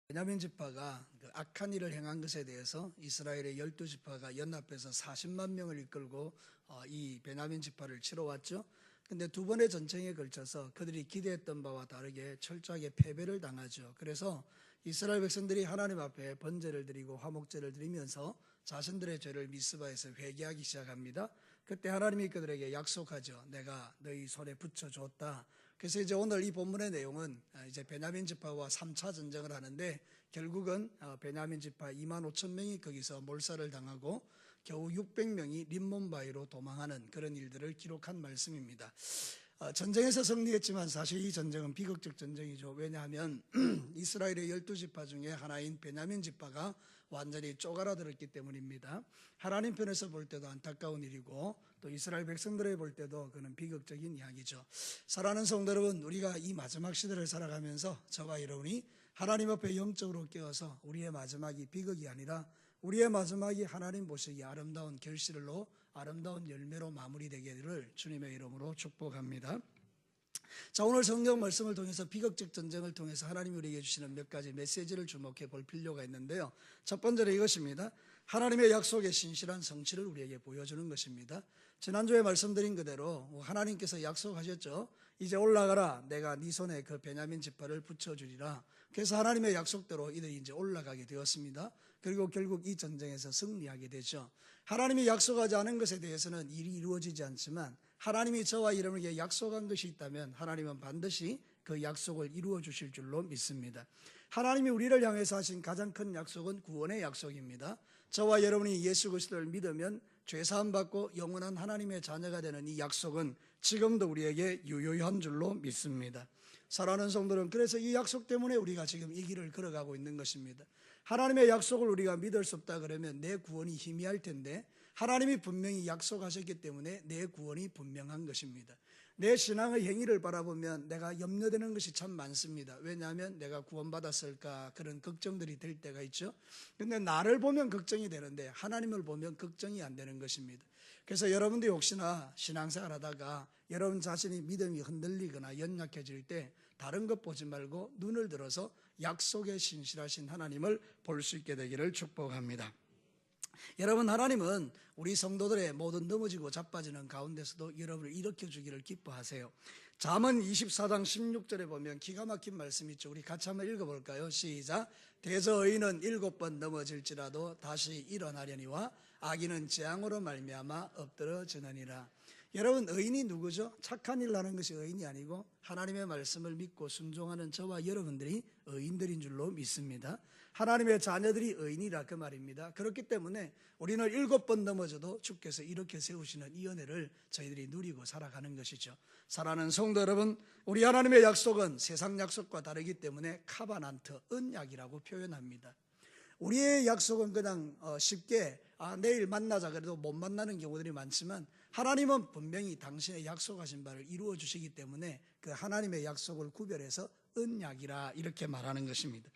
베냐민 지파가 악한 일을 행한 것에 대해서 이스라엘의 12지파가 연합해서 40만 명을 이끌고 이 베냐민 지파를 치러 왔죠. 근데 두 번의 전쟁에 걸쳐서 그들이 기대했던 바와 다르게 철저하게 패배를 당하죠. 그래서 이스라엘 백성들이 하나님 앞에 번제를 드리고 화목제를 드리면서 자신들의 죄를 미스바에서 회개하기 시작합니다. 그때 하나님이 그들에게 약속하죠. 내가 너희 손에 붙여줬다. 그래서 이제 오늘 이 본문의 내용은 이제 베냐민 지파와 3차 전쟁을 하는데 결국은 베냐민 지파 2만 5천 명이 거기서 몰살을 당하고 겨우 600명이 림몬바위로 도망하는 그런 일들을 기록한 말씀입니다. 전쟁에서 승리했지만 사실 이 전쟁은 비극적 전쟁이죠. 왜냐하면 이스라엘의 12지파 중에 하나인 베냐민 지파가 완전히 쪼가라들었기 때문입니다. 하나님 편에서 볼 때도 안타까운 일이고 또 이스라엘 백성들에 볼 때도 그는 비극적인 이야기죠. 사랑하는 성도 여러분, 우리가 이 마지막 시대를 살아가면서 저와 여러분이 하나님 앞에 영적으로 깨어서 우리의 마지막이 비극이 아니라 우리의 마지막이 하나님 보시기에 아름다운 결실로 아름다운 열매로 마무리되기를 주님의 이름으로 축복합니다. 자, 오늘 성경 말씀을 통해서 비극적 전쟁을 통해서 하나님이 우리에게 주시는 몇 가지 메시지를 주목해 볼 필요가 있는데요. 첫 번째로 이것입니다. 하나님의 약속의 신실한 성취를 우리에게 보여주는 것입니다. 지난주에 말씀드린 그대로 하나님께서 약속하셨죠. 이제 올라가라. 내가 네 손에 그 베냐민 지파를 붙여주리라. 그래서 하나님의 약속대로 이들이 이제 올라가게 되었습니다. 그리고 결국 이 전쟁에서 승리하게 되죠. 하나님이 약속하지 않은 것에 대해서는 일이 이루어지지 않지만 하나님이 저와 여러분에게 약속한 것이 있다면 하나님은 반드시 그 약속을 이루어 주실 줄로 믿습니다. 하나님이 우리를 향해서 하신 가장 큰 약속은 구원의 약속입니다. 저와 여러분이 예수 그리스도를 믿으면 죄사함 받고 영원한 하나님의 자녀가 되는 이 약속은 지금도 우리에게 유효한 줄로 믿습니다. 사랑하는 성도는 그래서 이 약속 때문에 우리가 지금 이 길을 걸어가고 있는 것입니다. 하나님의 약속을 우리가 믿을 수 없다 그러면 내 구원이 희미할 텐데 하나님이 분명히 약속하셨기 때문에 내 구원이 분명한 것입니다. 내 신앙의 행위를 바라보면 내가 염려되는 것이 참 많습니다. 왜냐하면 내가 구원받았을까 그런 걱정들이 될 때가 있죠. 그런데 나를 보면 걱정이 되는데 하나님을 보면 걱정이 안 되는 것입니다. 그래서 여러분들이 혹시나 신앙생활 하다가 여러분 자신이 믿음이 흔들리거나 연약해질 때 다른 것 보지 말고 눈을 들어서 약속에 신실하신 하나님을 볼 수 있게 되기를 축복합니다. 여러분, 하나님은 우리 성도들의 모든 넘어지고 자빠지는 가운데서도 여러분을 일으켜주기를 기뻐하세요. 잠언 24장 16절에 보면 기가 막힌 말씀이 있죠. 우리 같이 한번 읽어볼까요? 시작. 대저 의인은 7번 넘어질지라도 다시 일어나려니와 악인은 재앙으로 말미암아 엎드러지느니라. 여러분, 의인이 누구죠? 착한 일 하는 것이 의인이 아니고 하나님의 말씀을 믿고 순종하는 저와 여러분들이 의인들인 줄로 믿습니다. 하나님의 자녀들이 의인이라 그 말입니다. 그렇기 때문에 우리는 7번 넘어져도 주께서 이렇게 세우시는 이 은혜를 저희들이 누리고 살아가는 것이죠. 사랑하는 성도 여러분, 우리 하나님의 약속은 세상 약속과 다르기 때문에 카바난트, 언약이라고 표현합니다. 우리의 약속은 그냥 쉽게 내일 만나자 그래도 못 만나는 경우들이 많지만 하나님은 분명히 당신의 약속하신 바를 이루어 주시기 때문에 그 하나님의 약속을 구별해서 언약이라 이렇게 말하는 것입니다.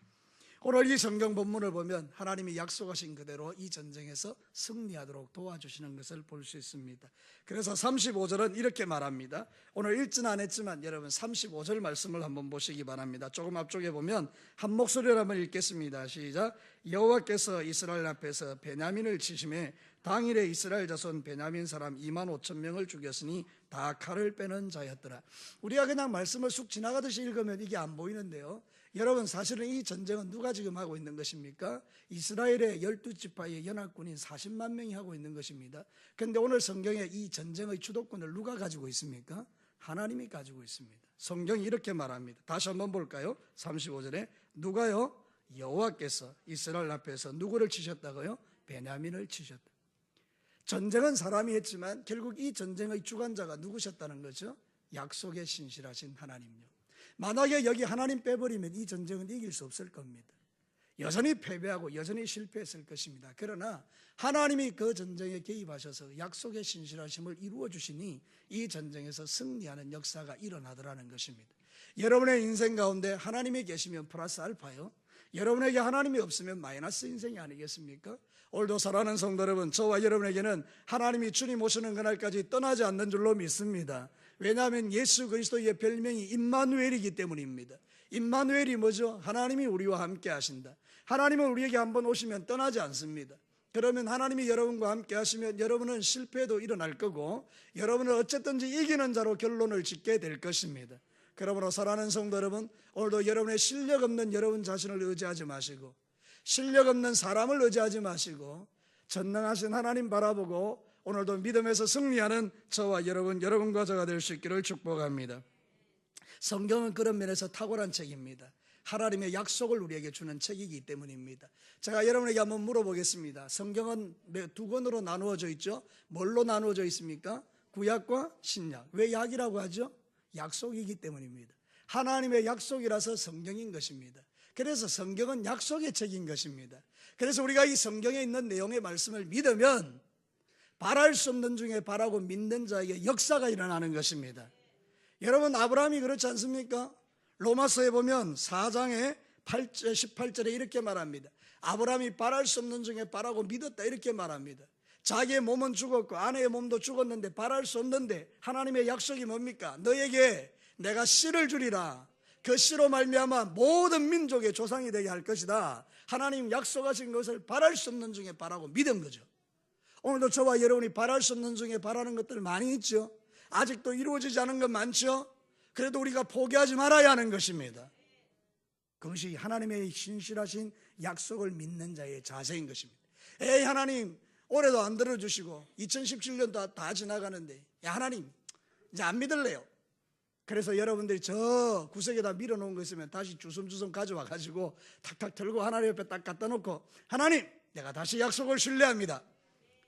오늘 이 성경 본문을 보면 하나님이 약속하신 그대로 이 전쟁에서 승리하도록 도와주시는 것을 볼 수 있습니다. 그래서 35절은 이렇게 말합니다. 오늘 읽지는 않았지만 여러분 35절 말씀을 한번 보시기 바랍니다. 조금 앞쪽에 보면 한 목소리로 한번 읽겠습니다. 시작. 여호와께서 이스라엘 앞에서 베냐민을 치심에 당일에 이스라엘 자손 베냐민 사람 2만 5천 명을 죽였으니 다 칼을 빼는 자였더라. 우리가 그냥 말씀을 쑥 지나가듯이 읽으면 이게 안 보이는데요. 여러분, 사실은 이 전쟁은 누가 지금 하고 있는 것입니까? 이스라엘의 12지파의 연합군인 40만 명이 하고 있는 것입니다. 그런데 오늘 성경에 이 전쟁의 주도권을 누가 가지고 있습니까? 하나님이 가지고 있습니다. 성경이 이렇게 말합니다. 다시 한번 볼까요? 35절에 누가요? 여호와께서 이스라엘 앞에서 누구를 치셨다고요? 베냐민을 치셨다. 전쟁은 사람이 했지만 결국 이 전쟁의 주관자가 누구셨다는 거죠? 약속에 신실하신 하나님요. 만약에 여기 하나님 빼버리면 이 전쟁은 이길 수 없을 겁니다. 여전히 패배하고 여전히 실패했을 것입니다. 그러나 하나님이 그 전쟁에 개입하셔서 약속의 신실하심을 이루어 주시니 이 전쟁에서 승리하는 역사가 일어나더라는 것입니다. 여러분의 인생 가운데 하나님이 계시면 플러스 알파요. 여러분에게 하나님이 없으면 마이너스 인생이 아니겠습니까? 오늘도 사랑하는 성도 여러분, 저와 여러분에게는 하나님이 주님 오시는 그날까지 떠나지 않는 줄로 믿습니다. 왜냐하면 예수 그리스도의 별명이 임마누엘이기 때문입니다. 임마누엘이 뭐죠? 하나님이 우리와 함께 하신다. 하나님은 우리에게 한번 오시면 떠나지 않습니다. 그러면 하나님이 여러분과 함께 하시면 여러분은 실패도 일어날 거고 여러분은 어쨌든지 이기는 자로 결론을 짓게 될 것입니다. 그러므로 사랑하는 성도 여러분, 오늘도 여러분의 실력 없는 여러분 자신을 의지하지 마시고 실력 없는 사람을 의지하지 마시고 전능하신 하나님 바라보고 오늘도 믿음에서 승리하는 저와 여러분과 저가 될 수 있기를 축복합니다. 성경은 그런 면에서 탁월한 책입니다. 하나님의 약속을 우리에게 주는 책이기 때문입니다. 제가 여러분에게 한번 물어보겠습니다. 성경은 두 권으로 나누어져 있죠. 뭘로 나누어져 있습니까? 구약과 신약. 왜 약이라고 하죠? 약속이기 때문입니다. 하나님의 약속이라서 성경인 것입니다. 그래서 성경은 약속의 책인 것입니다. 그래서 우리가 이 성경에 있는 내용의 말씀을 믿으면 바랄 수 없는 중에 바라고 믿는 자에게 역사가 일어나는 것입니다. 여러분, 아브라함이 그렇지 않습니까? 로마서에 보면 4장에 18절에 이렇게 말합니다. 아브라함이 바랄 수 없는 중에 바라고 믿었다 이렇게 말합니다. 자기의 몸은 죽었고 아내의 몸도 죽었는데 바랄 수 없는데 하나님의 약속이 뭡니까? 너에게 내가 씨를 주리라. 그 씨로 말미암아 모든 민족의 조상이 되게 할 것이다. 하나님 약속하신 것을 바랄 수 없는 중에 바라고 믿은 거죠. 오늘도 저와 여러분이 바랄 수 없는 중에 바라는 것들 많이 있죠. 아직도 이루어지지 않은 것 많죠. 그래도 우리가 포기하지 말아야 하는 것입니다. 그것이 하나님의 신실하신 약속을 믿는 자의 자세인 것입니다. 에이, 하나님 올해도 안 들어주시고 2017년도 다 지나가는데 하나님 이제 안 믿을래요. 그래서 여러분들이 저 구석에다 밀어놓은 거 있으면 다시 주섬주섬 가져와 가지고 탁탁 털고 하나님 옆에 딱 갖다 놓고 하나님 내가 다시 약속을 신뢰합니다.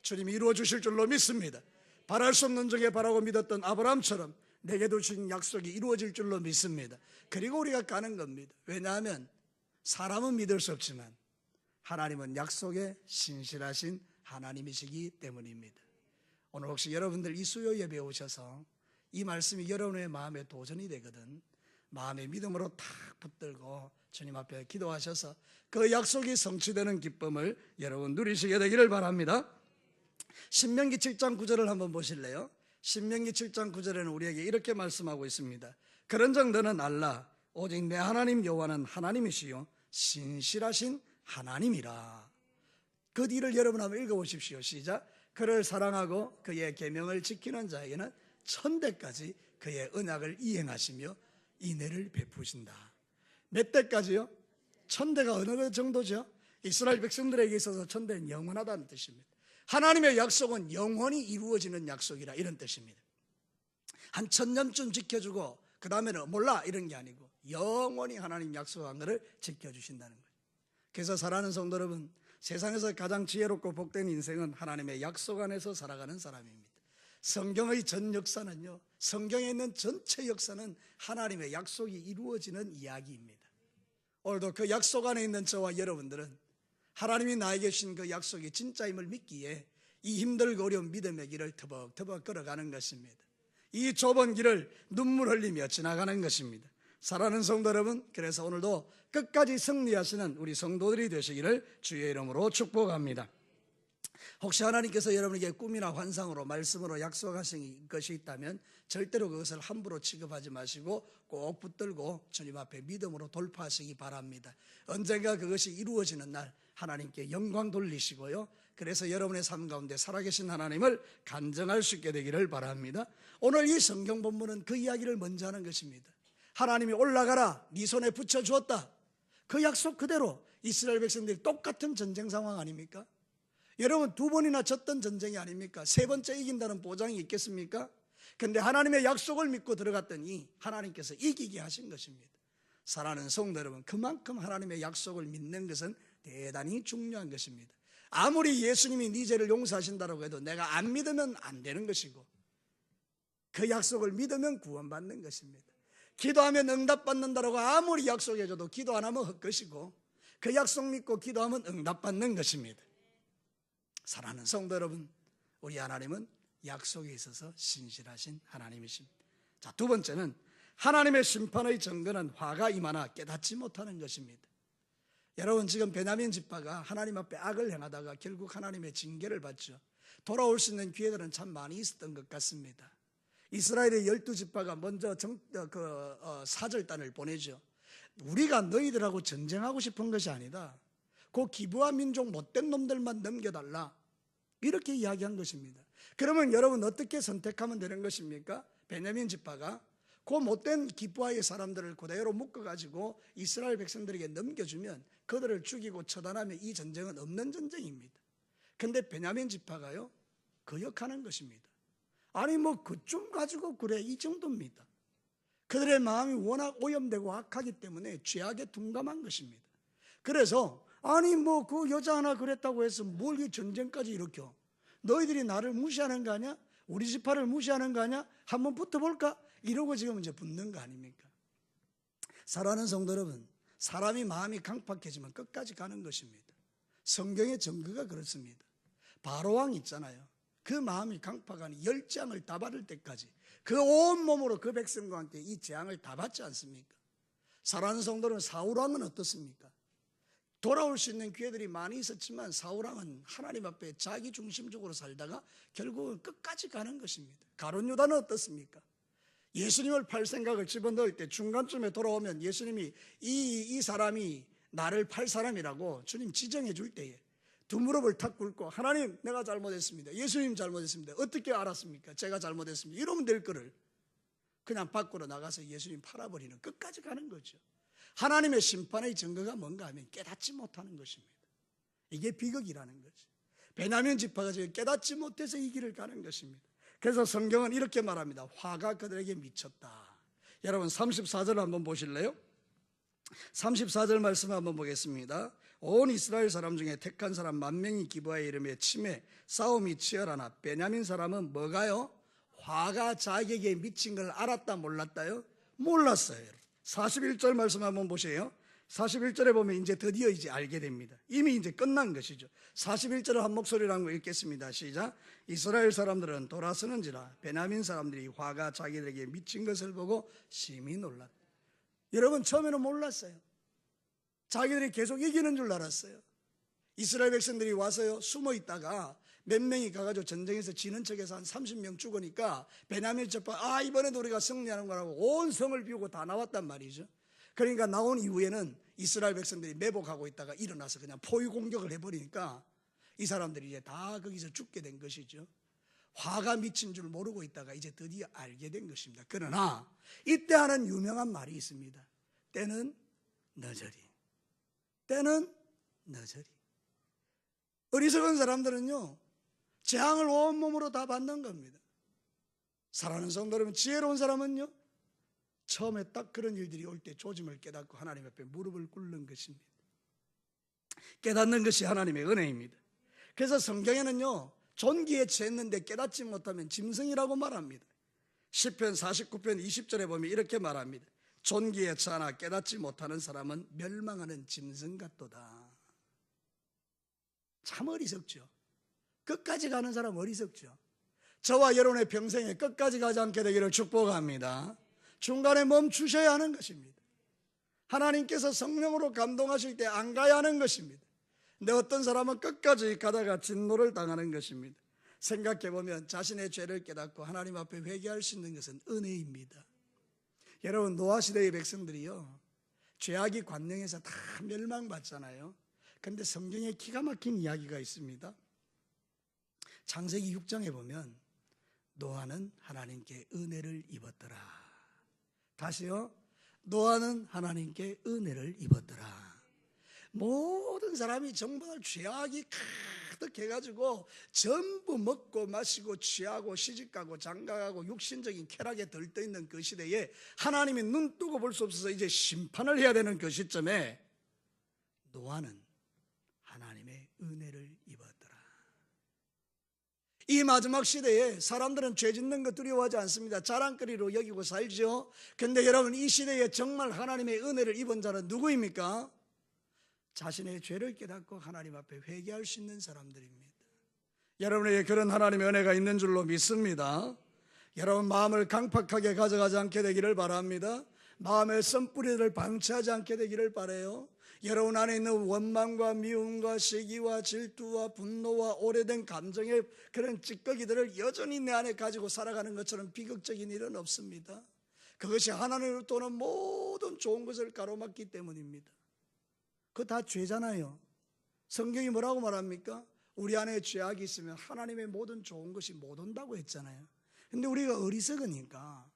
주님이 이루어 주실 줄로 믿습니다. 바랄 수 없는 중에 바라고 믿었던 아브라함처럼 내게도 주신 약속이 이루어질 줄로 믿습니다. 그리고 우리가 가는 겁니다. 왜냐하면 사람은 믿을 수 없지만 하나님은 약속에 신실하신 하나님이시기 때문입니다. 오늘 혹시 여러분들 이 수요 예배에 오셔서 이 말씀이 여러분의 마음에 도전이 되거든 마음의 믿음으로 탁 붙들고 주님 앞에 기도하셔서 그 약속이 성취되는 기쁨을 여러분 누리시게 되기를 바랍니다. 신명기 7장 9절을 한번 보실래요? 신명기 7장 9절에는 우리에게 이렇게 말씀하고 있습니다. 그런즉 너는 알라 오직 내 하나님 여호와는 하나님이시요 신실하신 하나님이라. 그 뒤를 여러분 한번 읽어보십시오. 시작. 그를 사랑하고 그의 계명을 지키는 자에게는 천대까지 그의 언약을 이행하시며 인애를 베푸신다. 몇 대까지요? 천대가 어느 정도죠? 이스라엘 백성들에게 있어서 천대는 영원하다는 뜻입니다. 하나님의 약속은 영원히 이루어지는 약속이라 이런 뜻입니다. 한 1000년쯤 지켜주고 그 다음에는 몰라 이런 게 아니고 영원히 하나님 약속한 것을 지켜주신다는 거예요. 그래서 사랑하는 성도 여러분, 세상에서 가장 지혜롭고 복된 인생은 하나님의 약속 안에서 살아가는 사람입니다. 성경의 전 역사는요, 성경에 있는 전체 역사는 하나님의 약속이 이루어지는 이야기입니다. 오늘도 그 약속 안에 있는 저와 여러분들은 하나님이 나에게 주신 그 약속이 진짜임을 믿기에 이 힘들고 어려운 믿음의 길을 터벅터벅 걸어가는 것입니다. 이 좁은 길을 눈물 흘리며 지나가는 것입니다. 사랑하는 성도 여러분, 그래서 오늘도 끝까지 승리하시는 우리 성도들이 되시기를 주의 이름으로 축복합니다. 혹시 하나님께서 여러분에게 꿈이나 환상으로 말씀으로 약속하신 것이 있다면 절대로 그것을 함부로 취급하지 마시고 꼭 붙들고 주님 앞에 믿음으로 돌파하시기 바랍니다. 언젠가 그것이 이루어지는 날 하나님께 영광 돌리시고요, 그래서 여러분의 삶 가운데 살아계신 하나님을 간증할 수 있게 되기를 바랍니다. 오늘 이 성경 본문은 그 이야기를 먼저 하는 것입니다. 하나님이 올라가라 네 손에 붙여주었다. 그 약속 그대로 이스라엘 백성들이 똑같은 전쟁 상황 아닙니까? 여러분, 2번이나 졌던 전쟁이 아닙니까? 3번째 이긴다는 보장이 있겠습니까? 그런데 하나님의 약속을 믿고 들어갔더니 하나님께서 이기게 하신 것입니다. 사랑하는 성도 여러분, 그만큼 하나님의 약속을 믿는 것은 대단히 중요한 것입니다. 아무리 예수님이 네 죄를 용서하신다고 해도 내가 안 믿으면 안 되는 것이고 그 약속을 믿으면 구원받는 것입니다. 기도하면 응답받는다고 아무리 약속해줘도 기도 안 하면 헛것이고 그 약속 믿고 기도하면 응답받는 것입니다. 사랑하는 성도 여러분, 우리 하나님은 약속에 있어서 신실하신 하나님이십니다. 자, 두 번째는 하나님의 심판의 증거는 화가 임하나 깨닫지 못하는 것입니다. 여러분, 지금 베냐민 지파가 하나님 앞에 악을 행하다가 결국 하나님의 징계를 받죠. 돌아올 수 있는 기회들은 참 많이 있었던 것 같습니다. 이스라엘의 12지파가 먼저 사절단을 보내죠. 우리가 너희들하고 전쟁하고 싶은 것이 아니다. 그 기브아 민족 못된 놈들만 넘겨달라. 이렇게 이야기한 것입니다. 그러면 여러분 어떻게 선택하면 되는 것입니까? 베냐민 지파가 그 못된 기브아의 사람들을 그대로 묶어가지고 이스라엘 백성들에게 넘겨주면 그들을 죽이고 처단하면 이 전쟁은 없는 전쟁입니다. 근데 베냐민 지파가요 거역하는 것입니다. 아니 뭐 그쯤 가지고 그래 이 정도입니다. 그들의 마음이 워낙 오염되고 악하기 때문에 죄악에 둔감한 것입니다. 그래서 아니 뭐 그 여자 하나 그랬다고 해서 뭘 이 전쟁까지 일으켜? 너희들이 나를 무시하는 거 아니야? 우리 지파를 무시하는 거 아니야? 한번 붙어볼까? 이러고 지금 이제 붙는 거 아닙니까? 사랑하는 성도 여러분, 사람이 마음이 강팍해지면 끝까지 가는 것입니다. 성경의 증거가 그렇습니다. 바로왕 있잖아요. 그 마음이 강팍하니 열장을 다 받을 때까지 그 온몸으로 그 백성과 함께 이 재앙을 다 받지 않습니까? 사랑하는 성도는 사울왕은 어떻습니까? 돌아올 수 있는 기회들이 많이 있었지만 사울왕은 하나님 앞에 자기 중심적으로 살다가 결국은 끝까지 가는 것입니다. 가룟 유다는 어떻습니까? 예수님을 팔 생각을 집어넣을 때 중간쯤에 돌아오면 예수님이 이 사람이 나를 팔 사람이라고 주님 지정해 줄 때에 두 무릎을 탁 꿇고 하나님 내가 잘못했습니다. 예수님 잘못했습니다. 어떻게 알았습니까? 제가 잘못했습니다. 이러면 될 거를 그냥 밖으로 나가서 예수님 팔아버리는 끝까지 가는 거죠. 하나님의 심판의 증거가 뭔가 하면 깨닫지 못하는 것입니다. 이게 비극이라는 거죠. 베냐민 지파가 지금 깨닫지 못해서 이 길을 가는 것입니다. 그래서 성경은 이렇게 말합니다. 화가 그들에게 미쳤다. 여러분 34절 한번 보실래요? 34절 말씀 한번 보겠습니다. 온 이스라엘 사람 중에 택한 사람 10,000명이 기브아의 이름에 치매 싸움이 치열하나 베냐민 사람은 뭐가요? 화가 자기에게 미친 걸 알았다 몰랐다요? 몰랐어요. 41절 말씀 한번 보세요. 41절에 보면 이제 드디어 이제 알게 됩니다. 이미 이제 끝난 것이죠. 41절을 한 목소리로 한번 읽겠습니다. 시작. 이스라엘 사람들은 돌아서는지라 베냐민 사람들이 화가 자기들에게 미친 것을 보고 심히 놀랐다. 여러분 처음에는 몰랐어요. 자기들이 계속 이기는 줄 알았어요. 이스라엘 백성들이 와서요 숨어 있다가 몇 명이 가가지고 전쟁에서 지는 척해서 한 30명 죽으니까 베냐민 지파 이번에도 우리가 승리하는 거라고 온 성을 비우고 다 나왔단 말이죠. 그러니까 나온 이후에는 이스라엘 백성들이 매복하고 있다가 일어나서 그냥 포위 공격을 해버리니까 이 사람들이 이제 다 거기서 죽게 된 것이죠. 화가 미친 줄 모르고 있다가 이제 드디어 알게 된 것입니다. 그러나 이때 하는 유명한 말이 있습니다. 때는 너저리, 때는 너저리. 어리석은 사람들은요 재앙을 온몸으로 다 받는 겁니다. 사랑하는 성도 여러분, 지혜로운 사람은요 처음에 딱 그런 일들이 올 때 조짐을 깨닫고 하나님 앞에 무릎을 꿇는 것입니다. 깨닫는 것이 하나님의 은혜입니다. 그래서 성경에는요 존귀에 취했는데 깨닫지 못하면 짐승이라고 말합니다. 시편 49편 20절에 보면 이렇게 말합니다. 존귀에 취하나 깨닫지 못하는 사람은 멸망하는 짐승 같도다. 참 어리석죠. 끝까지 가는 사람 어리석죠. 저와 여러분의 평생에 끝까지 가지 않게 되기를 축복합니다. 중간에 멈추셔야 하는 것입니다. 하나님께서 성령으로 감동하실 때 안 가야 하는 것입니다. 근데 어떤 사람은 끝까지 가다가 진노를 당하는 것입니다. 생각해보면 자신의 죄를 깨닫고 하나님 앞에 회개할 수 있는 것은 은혜입니다. 여러분 노아 시대의 백성들이요 죄악이 관영해서 다 멸망받잖아요. 그런데 성경에 기가 막힌 이야기가 있습니다. 창세기 6장에 보면 노아는 하나님께 은혜를 입었더라. 다시요. 노아는 하나님께 은혜를 입었더라. 모든 사람이 전부 다 죄악이 가득해가지고 전부 먹고 마시고 취하고 시집가고 장가가고 육신적인 쾌락에 들떠있는 그 시대에 하나님이 눈 뜨고 볼 수 없어서 이제 심판을 해야 되는 그 시점에 노아는 하나님의 은혜를 입었더라. 이 마지막 시대에 사람들은 죄 짓는 거 두려워하지 않습니다. 자랑거리로 여기고 살죠. 그런데 여러분 이 시대에 정말 하나님의 은혜를 입은 자는 누구입니까? 자신의 죄를 깨닫고 하나님 앞에 회개할 수 있는 사람들입니다. 여러분에게 그런 하나님의 은혜가 있는 줄로 믿습니다. 여러분 마음을 강팍하게 가져가지 않게 되기를 바랍니다. 마음의 선뿌리를 방치하지 않게 되기를 바라요. 여러분 안에 있는 원망과 미움과 시기와 질투와 분노와 오래된 감정의 그런 찌꺼기들을 여전히 내 안에 가지고 살아가는 것처럼 비극적인 일은 없습니다. 그것이 하나님으로부터 오는 모든 좋은 것을 가로막기 때문입니다. 그거 다 죄잖아요. 성경이 뭐라고 말합니까? 우리 안에 죄악이 있으면 하나님의 모든 좋은 것이 못 온다고 했잖아요. 근데 우리가 어리석으니까,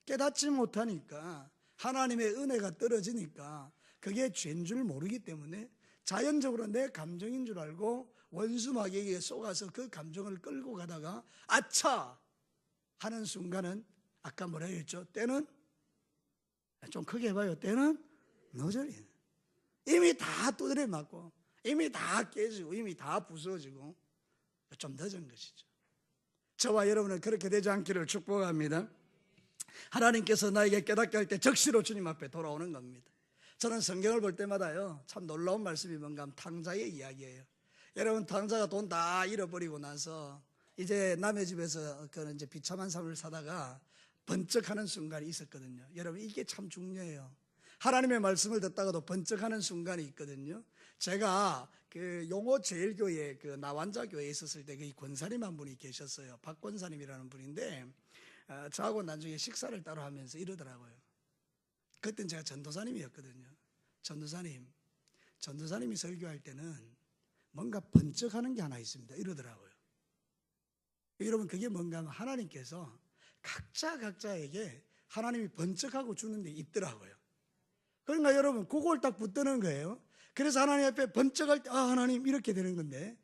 깨닫지 못하니까, 하나님의 은혜가 떨어지니까 그게 죄인 줄 모르기 때문에 자연적으로 내 감정인 줄 알고 원수 마귀에게 속아서 그 감정을 끌고 가다가 아차 하는 순간은, 아까 뭐라 했죠? 때는, 좀 크게 해봐요. 때는 늦어요. 이미 다 두드려 맞고 이미 다 깨지고 이미 다 부서지고 좀 늦은 것이죠. 저와 여러분은 그렇게 되지 않기를 축복합니다. 하나님께서 나에게 깨닫게 할 때 적시로 주님 앞에 돌아오는 겁니다. 저는 성경을 볼 때마다요, 참 놀라운 말씀이 뭔가 하면 탕자의 이야기예요. 여러분, 탕자가 돈 다 잃어버리고 나서 이제 남의 집에서 그런 이제 비참한 삶을 사다가 번쩍하는 순간이 있었거든요. 여러분, 이게 참 중요해요. 하나님의 말씀을 듣다가도 번쩍하는 순간이 있거든요. 제가 그 용호제일교회 그 나완자교회에 있었을 때 그 권사님 한 분이 계셨어요. 박 권사님이라는 분인데, 저하고 나중에 식사를 따로 하면서 이러더라고요. 그때는 제가 전도사님이었거든요. 전도사님이 설교할 때는 뭔가 번쩍하는 게 하나 있습니다. 이러더라고요. 여러분, 그게 뭔가 하면 하나님께서 각자에게 하나님이 번쩍하고 주는 데 있더라고요. 그러니까 여러분, 그걸 딱 붙드는 거예요. 그래서 하나님 앞에 번쩍할 때, 하나님 이렇게 되는 건데,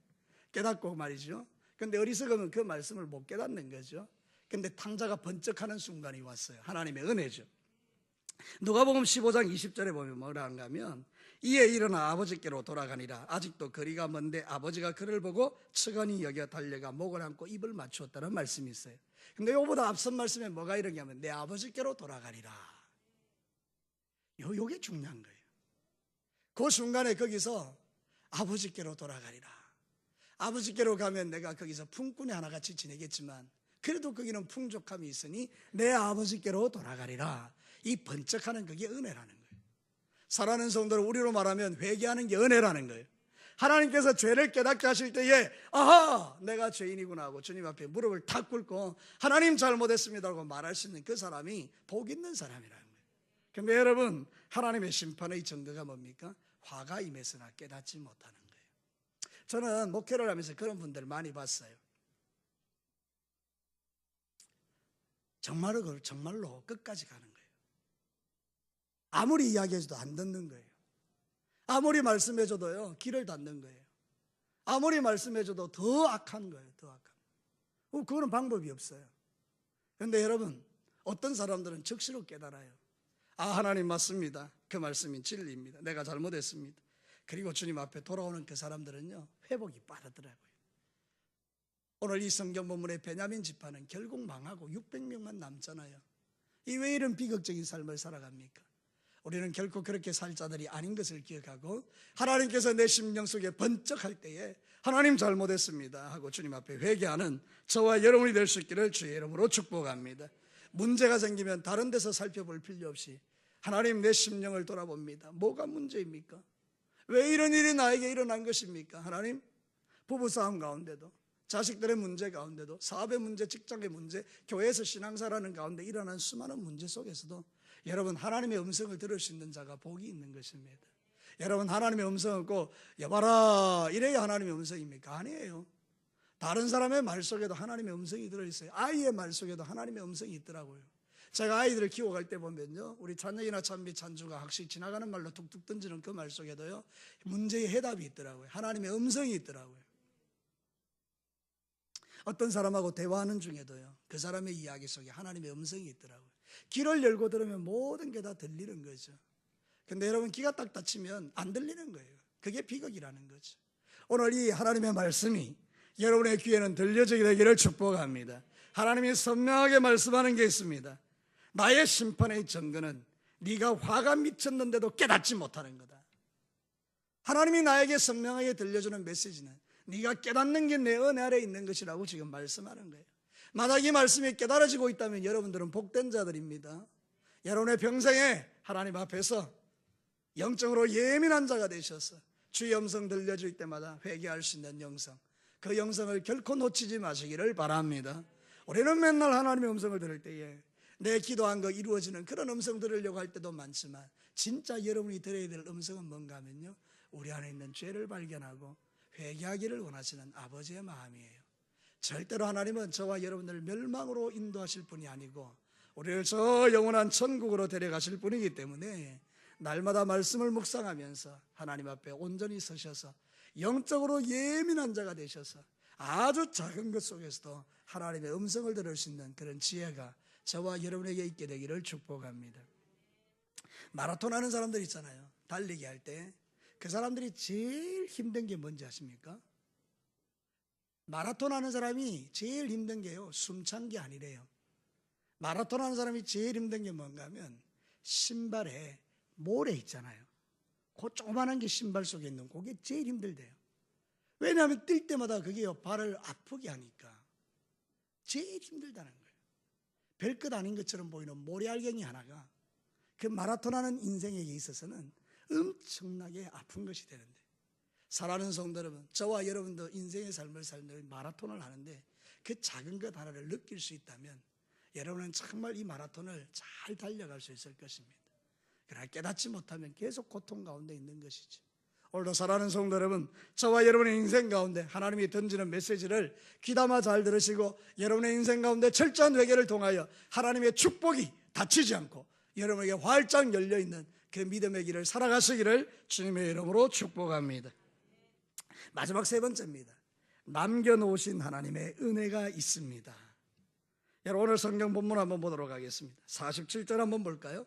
깨닫고 말이죠. 근데 어리석으면 그 말씀을 못 깨닫는 거죠. 근데 탕자가 번쩍하는 순간이 왔어요. 하나님의 은혜죠. 누가복음 15장 20절에 보면 뭐라 하면, 이에 일어나 아버지께로 돌아가니라. 아직도 거리가 먼데 아버지가 그를 보고 측은히 여겨 달려가 목을 안고 입을 맞추었다는 말씀이 있어요. 근데 이거보다 앞선 말씀에 뭐가 이러냐면, 내 아버지께로 돌아가리라. 요게 중요한 거예요. 그 순간에 거기서 아버지께로 돌아가리라. 아버지께로 가면 내가 거기서 품꾼이 하나같이 지내겠지만 그래도 거기는 풍족함이 있으니 내 아버지께로 돌아가리라. 이 번쩍하는 그게 은혜라는 거예요. 사랑하는 성도를 우리로 말하면 회개하는 게 은혜라는 거예요. 하나님께서 죄를 깨닫게 하실 때에 아하, 내가 죄인이구나 하고 주님 앞에 무릎을 탁 꿇고 하나님 잘못했습니다라고 말할 수 있는 그 사람이 복 있는 사람이라는 거예요. 근데 여러분, 하나님의 심판의 증거가 뭡니까? 화가 임해서나 깨닫지 못하는 거예요. 저는 목회를 하면서 그런 분들을 많이 봤어요. 정말로 끝까지 가는 거예요. 아무리 이야기해줘도 안 듣는 거예요. 아무리 말씀해줘도요, 길을 닫는 거예요. 아무리 말씀해줘도 더 악한 거예요. 더 악한. 그거는 방법이 없어요. 그런데 여러분, 어떤 사람들은 즉시로 깨달아요. 하나님 맞습니다. 그 말씀이 진리입니다. 내가 잘못했습니다. 그리고 주님 앞에 돌아오는 그 사람들은요, 회복이 빠르더라고요. 오늘 이 성경 본문의 베냐민 지파는 결국 망하고 600명만 남잖아요. 이 왜 이런 비극적인 삶을 살아갑니까? 우리는 결코 그렇게 살 자들이 아닌 것을 기억하고 하나님께서 내 심령 속에 번쩍할 때에 하나님 잘못했습니다 하고 주님 앞에 회개하는 저와 여러분이 될 수 있기를 주의 이름으로 축복합니다. 문제가 생기면 다른 데서 살펴볼 필요 없이 하나님, 내 심령을 돌아봅니다. 뭐가 문제입니까? 왜 이런 일이 나에게 일어난 것입니까? 하나님, 부부싸움 가운데도, 자식들의 문제 가운데도, 사업의 문제, 직장의 문제, 교회에서 신앙사라는 가운데 일어난 수많은 문제 속에서도 여러분, 하나님의 음성을 들을 수 있는 자가 복이 있는 것입니다. 여러분, 하나님의 음성을 꼭 여봐라 이래야 하나님의 음성입니까? 아니에요. 다른 사람의 말 속에도 하나님의 음성이 들어있어요. 아이의 말 속에도 하나님의 음성이 있더라고요. 제가 아이들을 키워갈 때 보면요, 우리 찬영이나 찬비, 찬주가 학식 지나가는 말로 툭툭 던지는 그 말 속에도요, 문제의 해답이 있더라고요. 하나님의 음성이 있더라고요. 어떤 사람하고 대화하는 중에도요, 그 사람의 이야기 속에 하나님의 음성이 있더라고요. 귀를 열고 들으면 모든 게 다 들리는 거죠. 근데 여러분, 귀가 딱 닫히면 안 들리는 거예요. 그게 비극이라는 거죠. 오늘 이 하나님의 말씀이 여러분의 귀에는 들려지게 되기를 축복합니다. 하나님이 선명하게 말씀하는 게 있습니다. 나의 심판의 증거는 네가 화가 미쳤는데도 깨닫지 못하는 거다. 하나님이 나에게 선명하게 들려주는 메시지는 네가 깨닫는 게 내 은혜 아래 있는 것이라고 지금 말씀하는 거예요. 만약 이 말씀이 깨달아지고 있다면 여러분들은 복된 자들입니다. 여러분의 평생에 하나님 앞에서 영적으로 예민한 자가 되셔서 주의 음성 들려줄 때마다 회개할 수 있는 영성, 그 영성을 결코 놓치지 마시기를 바랍니다. 우리는 맨날 하나님의 음성을 들을 때에 내 기도한 거 이루어지는 그런 음성 들으려고 할 때도 많지만 진짜 여러분이 들어야 될 음성은 뭔가 하면요, 우리 안에 있는 죄를 발견하고 회개하기를 원하시는 아버지의 마음이에요. 절대로 하나님은 저와 여러분들을 멸망으로 인도하실 분이 아니고 우리를 저 영원한 천국으로 데려가실 분이기 때문에 날마다 말씀을 묵상하면서 하나님 앞에 온전히 서셔서 영적으로 예민한 자가 되셔서 아주 작은 것 속에서도 하나님의 음성을 들을 수 있는 그런 지혜가 저와 여러분에게 있게 되기를 축복합니다. 마라톤 하는 사람들 있잖아요. 달리기 할 때 그 사람들이 제일 힘든 게 뭔지 아십니까? 마라톤 하는 사람이 제일 힘든 게요, 숨찬 게 아니래요. 마라톤 하는 사람이 제일 힘든 게 뭔가 하면 신발에 모래 있잖아요. 그 조그만한 게 신발 속에 있는 그게 제일 힘들대요. 왜냐하면 뛸 때마다 그게 발을 아프게 하니까 제일 힘들다는 거예요. 별것 아닌 것처럼 보이는 모래알갱이 하나가 그 마라톤 하는 인생에게 있어서는 엄청나게 아픈 것이 되는데, 사랑하는 성도 여러분, 저와 여러분도 인생의 삶을 살면 마라톤을 하는데 그 작은 것 하나를 느낄 수 있다면 여러분은 정말 이 마라톤을 잘 달려갈 수 있을 것입니다. 그러나 깨닫지 못하면 계속 고통 가운데 있는 것이죠. 오늘도 사랑하는 성도 여러분, 저와 여러분의 인생 가운데 하나님이 던지는 메시지를 귀담아 잘 들으시고 여러분의 인생 가운데 철저한 회개를 통하여 하나님의 축복이 닫히지 않고 여러분에게 활짝 열려있는 그 믿음의 길을 살아가시기를 주님의 이름으로 축복합니다. 마지막 세 번째입니다. 남겨놓으신 하나님의 은혜가 있습니다. 여러분, 오늘 성경 본문 한번 보도록 하겠습니다. 47절 한번 볼까요?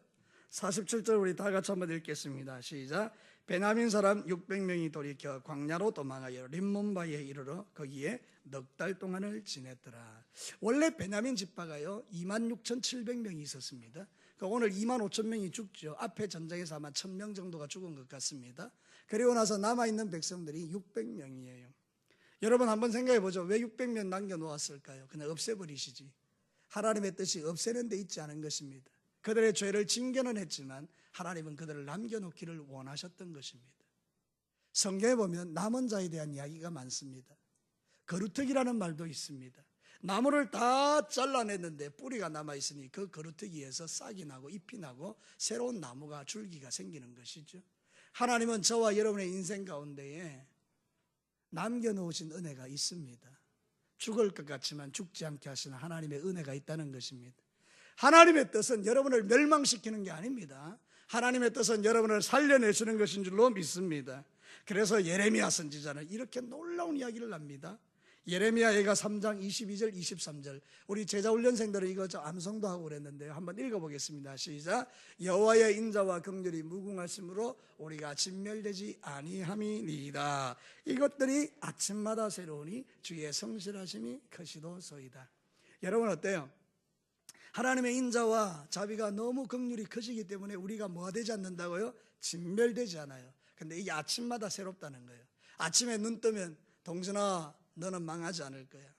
47절 우리 다 같이 한번 읽겠습니다. 시작. 베냐민 사람 600명이 돌이켜 광야로 도망하여 림몬바에 이르러 거기에 넉 달 동안을 지냈더라. 원래 베냐민 지파가요 26,700명이 있었습니다. 오늘 25,000명이 죽죠. 앞에 전쟁에서 아마 1,000명 정도가 죽은 것 같습니다. 그리고 나서 남아있는 백성들이 600명이에요. 여러분 한번 생각해 보죠. 왜 600명 남겨놓았을까요? 그냥 없애버리시지. 하나님의 뜻이 없애는 데 있지 않은 것입니다. 그들의 죄를 징계는 했지만 하나님은 그들을 남겨놓기를 원하셨던 것입니다. 성경에 보면 남은 자에 대한 이야기가 많습니다. 거루터기라는 말도 있습니다. 나무를 다 잘라냈는데 뿌리가 남아있으니 그 거루터기에서 싹이 나고 잎이 나고 새로운 나무가 줄기가 생기는 것이죠. 하나님은 저와 여러분의 인생 가운데에 남겨놓으신 은혜가 있습니다. 죽을 것 같지만 죽지 않게 하시는 하나님의 은혜가 있다는 것입니다. 하나님의 뜻은 여러분을 멸망시키는 게 아닙니다. 하나님의 뜻은 여러분을 살려내시는 것인 줄로 믿습니다. 그래서 예레미야 선지자는 이렇게 놀라운 이야기를 합니다. 예레미야가 3장 22절 23절 우리 제자훈련생들은 이거 암송도 하고 그랬는데요. 한번 읽어보겠습니다. 시작. 여호와의 인자와 긍휼이 무궁하심으로 우리가 진멸되지 아니함이니이다. 이것들이 아침마다 새로우니 주의 성실하심이 크시도소이다. 여러분 어때요? 하나님의 인자와 자비가 너무 긍휼이 크시기 때문에 우리가 뭐가 되지 않는다고요? 진멸되지 않아요. 근데 이게 아침마다 새롭다는 거예요. 아침에 눈 뜨면 동진아 너는 망하지 않을 거야.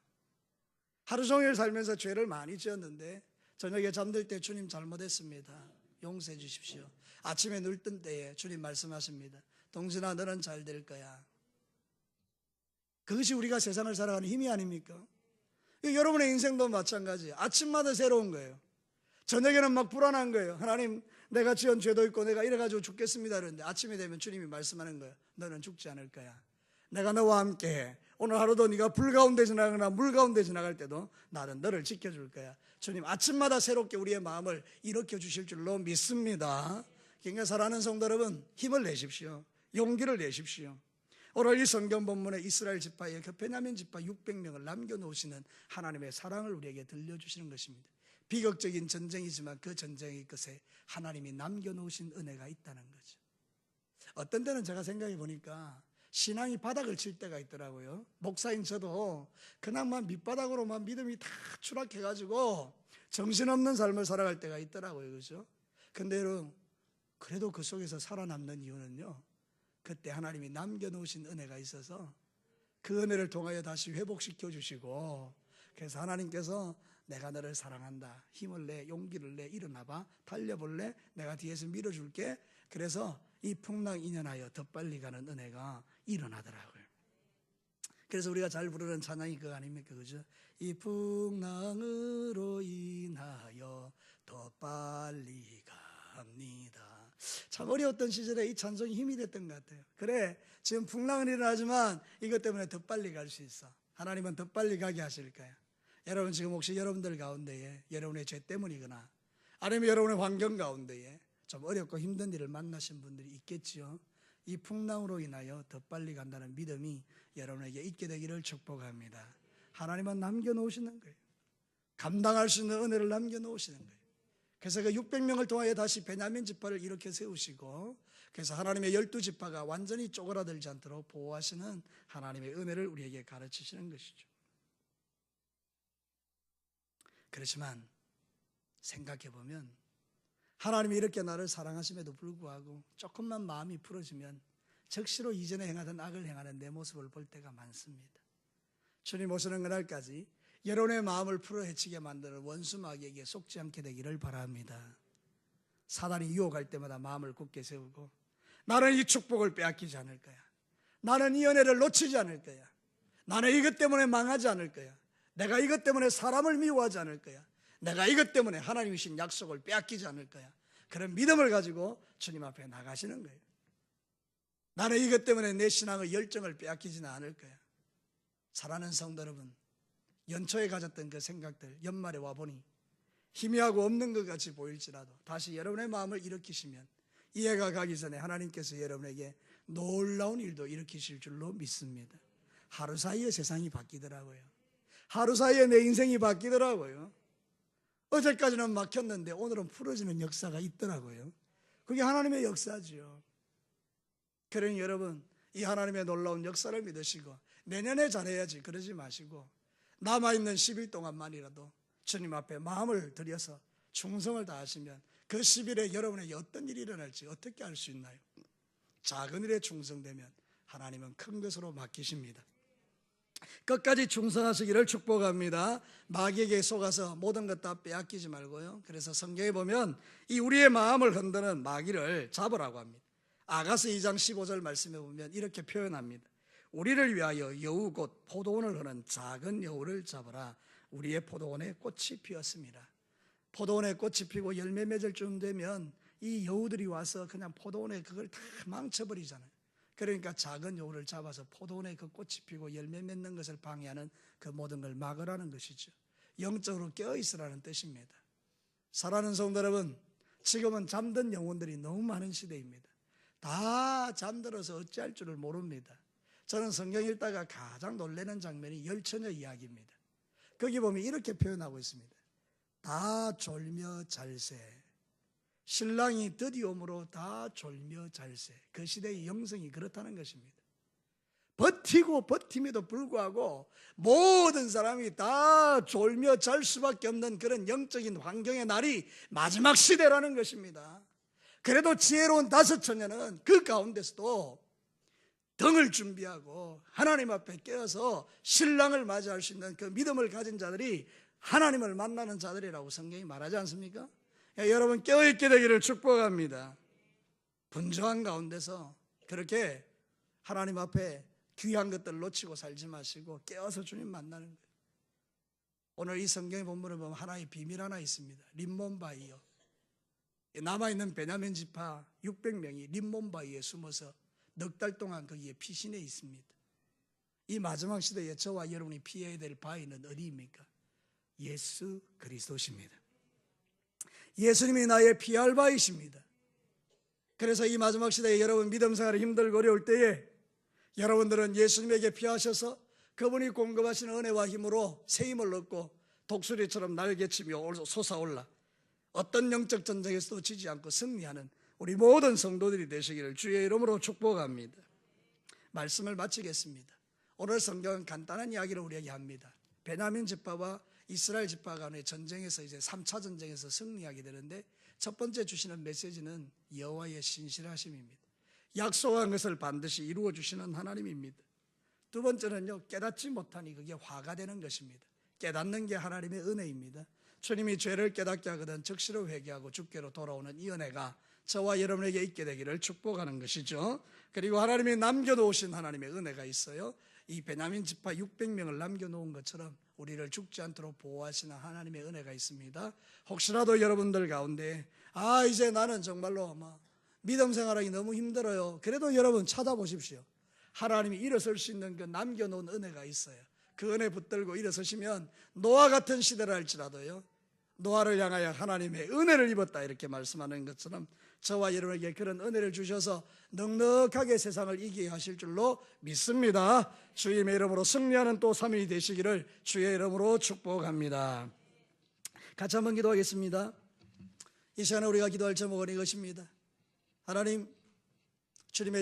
하루 종일 살면서 죄를 많이 지었는데 저녁에 잠들 때 주님 잘못했습니다. 용서해 주십시오. 아침에 눈 뜬 때에 주님 말씀하십니다. 동진아 너는 잘 될 거야. 그것이 우리가 세상을 살아가는 힘이 아닙니까? 여러분의 인생도 마찬가지예요. 아침마다 새로운 거예요. 저녁에는 막 불안한 거예요. 하나님 내가 지은 죄도 있고 내가 이래가지고 죽겠습니다. 그런데 아침에 되면 주님이 말씀하는 거예요. 너는 죽지 않을 거야. 내가 너와 함께해. 오늘 하루도 네가 불 가운데 지나가거나 물 가운데 지나갈 때도 나는 너를 지켜줄 거야. 주님 아침마다 새롭게 우리의 마음을 일으켜 주실 줄로 믿습니다. 그러니까 사랑하는 성도 여러분 힘을 내십시오. 용기를 내십시오. 오늘 이 성경 본문에 이스라엘 지파의 그 베냐민 지파 600명을 남겨놓으시는 하나님의 사랑을 우리에게 들려주시는 것입니다. 비극적인 전쟁이지만 그 전쟁의 끝에 하나님이 남겨놓으신 은혜가 있다는 거죠. 어떤 때는 제가 생각해 보니까 신앙이 바닥을 칠 때가 있더라고요. 목사인 저도 그냥만 밑바닥으로만 믿음이 다 추락해가지고 정신없는 삶을 살아갈 때가 있더라고요. 그죠? 근데 여러분 그래도 그 속에서 살아남는 이유는요, 그때 하나님이 남겨놓으신 은혜가 있어서 그 은혜를 통하여 다시 회복시켜 주시고, 그래서 하나님께서 내가 너를 사랑한다, 힘을 내, 용기를 내, 일어나봐, 달려볼래, 내가 뒤에서 밀어줄게. 그래서 이 풍랑 인연하여 더 빨리 가는 은혜가 일어나더라고요. 그래서 우리가 잘 부르는 찬양이 그거 아닙니까? 그죠? 이 풍랑으로 인하여 더 빨리 갑니다. 참 어려웠던 시절에 이 찬송이 힘이 됐던 것 같아요. 그래, 지금 풍랑은 일어나지만 이것 때문에 더 빨리 갈 수 있어. 하나님은 더 빨리 가게 하실 거야. 여러분, 지금 혹시 여러분들 가운데에 여러분의 죄 때문이거나 아니면 여러분의 환경 가운데에 좀 어렵고 힘든 일을 만나신 분들이 있겠지요. 이 풍랑으로 인하여 더 빨리 간다는 믿음이 여러분에게 있게 되기를 축복합니다. 하나님은 남겨놓으시는 거예요. 감당할 수 있는 은혜를 남겨놓으시는 거예요. 그래서 그 600명을 통하여 다시 베냐민 지파를 일으켜 세우시고, 그래서 하나님의 12지파가 완전히 쪼그라들지 않도록 보호하시는 하나님의 은혜를 우리에게 가르치시는 것이죠. 그렇지만 생각해보면 하나님이 이렇게 나를 사랑하심에도 불구하고 조금만 마음이 풀어지면 적시로 이전에 행하던 악을 행하는 내 모습을 볼 때가 많습니다. 주님 오시는 그날까지 여러분의 마음을 풀어 헤치게 만드는 원수 마귀에게 속지 않게 되기를 바랍니다. 사단이 유혹할 때마다 마음을 굳게 세우고, 나는 이 축복을 빼앗기지 않을 거야, 나는 이 은혜를 놓치지 않을 거야, 나는 이것 때문에 망하지 않을 거야, 내가 이것 때문에 사람을 미워하지 않을 거야, 내가 이것 때문에 하나님이 주신 약속을 빼앗기지 않을 거야, 그런 믿음을 가지고 주님 앞에 나가시는 거예요. 나는 이것 때문에 내 신앙의 열정을 빼앗기지는 않을 거야. 사랑하는 성도 여러분, 연초에 가졌던 그 생각들 연말에 와보니 희미하고 없는 것 같이 보일지라도 다시 여러분의 마음을 일으키시면 이 해가 가기 전에 하나님께서 여러분에게 놀라운 일도 일으키실 줄로 믿습니다. 하루 사이에 세상이 바뀌더라고요. 하루 사이에 내 인생이 바뀌더라고요. 어제까지는 막혔는데 오늘은 풀어지는 역사가 있더라고요. 그게 하나님의 역사지요. 그러니 여러분, 이 하나님의 놀라운 역사를 믿으시고 내년에 잘해야지 그러지 마시고, 남아있는 10일 동안만이라도 주님 앞에 마음을 들여서 충성을 다하시면 그 10일에 여러분에게 어떤 일이 일어날지 어떻게 알 수 있나요? 작은 일에 충성되면 하나님은 큰 것으로 맡기십니다. 끝까지 충성하시기를 축복합니다. 마귀에게 속아서 모든 것 다 빼앗기지 말고요. 그래서 성경에 보면 이 우리의 마음을 흔드는 마귀를 잡으라고 합니다. 아가서 2장 15절 말씀에 보면 이렇게 표현합니다. 우리를 위하여 여우 곧 포도원을 흐는 작은 여우를 잡으라. 우리의 포도원에 꽃이 피었습니다. 포도원에 꽃이 피고 열매 맺을 쯤 되면 이 여우들이 와서 그냥 포도원에 그걸 다 망쳐버리잖아요. 그러니까 작은 여우를 잡아서 포도원에 그 꽃이 피고 열매 맺는 것을 방해하는 그 모든 걸 막으라는 것이죠. 영적으로 깨어있으라는 뜻입니다. 사랑하는 성도 여러분, 지금은 잠든 영혼들이 너무 많은 시대입니다. 다 잠들어서 어찌할 줄을 모릅니다. 저는 성경 읽다가 가장 놀라는 장면이 열처녀 이야기입니다. 거기 보면 이렇게 표현하고 있습니다. 다 졸며 잘새, 신랑이 드디어 오므로 다 졸며 잘새. 그 시대의 영성이 그렇다는 것입니다. 버티고 버팀에도 불구하고 모든 사람이 다 졸며 잘 수밖에 없는 그런 영적인 환경의 날이 마지막 시대라는 것입니다. 그래도 지혜로운 다섯 처녀는 그 가운데서도 등을 준비하고 하나님 앞에 깨어서 신랑을 맞이할 수 있는 그 믿음을 가진 자들이 하나님을 만나는 자들이라고 성경이 말하지 않습니까? 여러분 깨어있게 되기를 축복합니다. 분주한 가운데서 그렇게 하나님 앞에 귀한 것들을 놓치고 살지 마시고 깨어서 주님 만나는 거예요. 오늘 이 성경의 본문을 보면 하나의 비밀 하나 있습니다. 림몬바이요. 남아있는 베냐민 지파 600명이 림몬바이에 숨어서 넉 달 동안 거기에 피신해 있습니다. 이 마지막 시대에 저와 여러분이 피해야 될 바위는 어디입니까? 예수 그리스도십니다. 예수님이 나의 피할 바위십니다. 그래서 이 마지막 시대에 여러분 믿음 생활이 힘들고 어려울 때에 여러분들은 예수님에게 피하셔서 그분이 공급하시는 은혜와 힘으로 새 힘을 얻고 독수리처럼 날개치며 솟아올라 어떤 영적 전쟁에서도 지지 않고 승리하는 우리 모든 성도들이 되시기를 주의 이름으로 축복합니다. 말씀을 마치겠습니다. 오늘 성경은 간단한 이야기를 우리에게 합니다. 베냐민 지파와 이스라엘 지파 간의 전쟁에서 이제 3차 전쟁에서 승리하게 되는데 첫 번째 주시는 메시지는 여호와의 신실하심입니다. 약속한 것을 반드시 이루어 주시는 하나님입니다. 두 번째는요, 깨닫지 못하니 그게 화가 되는 것입니다. 깨닫는 게 하나님의 은혜입니다. 주님이 죄를 깨닫게 하거든 즉시로 회개하고 주께로 돌아오는 이 은혜가 저와 여러분에게 있게 되기를 축복하는 것이죠. 그리고 하나님이 남겨놓으신 하나님의 은혜가 있어요. 이 베냐민 지파 600명을 남겨놓은 것처럼 우리를 죽지 않도록 보호하시는 하나님의 은혜가 있습니다. 혹시라도 여러분들 가운데 이제 나는 정말로 믿음 생활하기 너무 힘들어요. 그래도 여러분 찾아보십시오. 하나님이 일어설 수 있는 그 남겨놓은 은혜가 있어요. 그 은혜 붙들고 일어서시면 노아 같은 시대를 할지라도요, 노아를 향하여 하나님의 은혜를 입었다 이렇게 말씀하는 것처럼 저와 여러분에게 그런 은혜를 주셔서 넉넉하게 세상을 이기게 하실 줄로 믿습니다. 주님의 이름으로 승리하는 또 3일이 되시기를 주의 이름으로 축복합니다. 같이 한번 기도하겠습니다. 이 시간에 우리가 기도할 제목은 이것입니다. 하나님, 주님의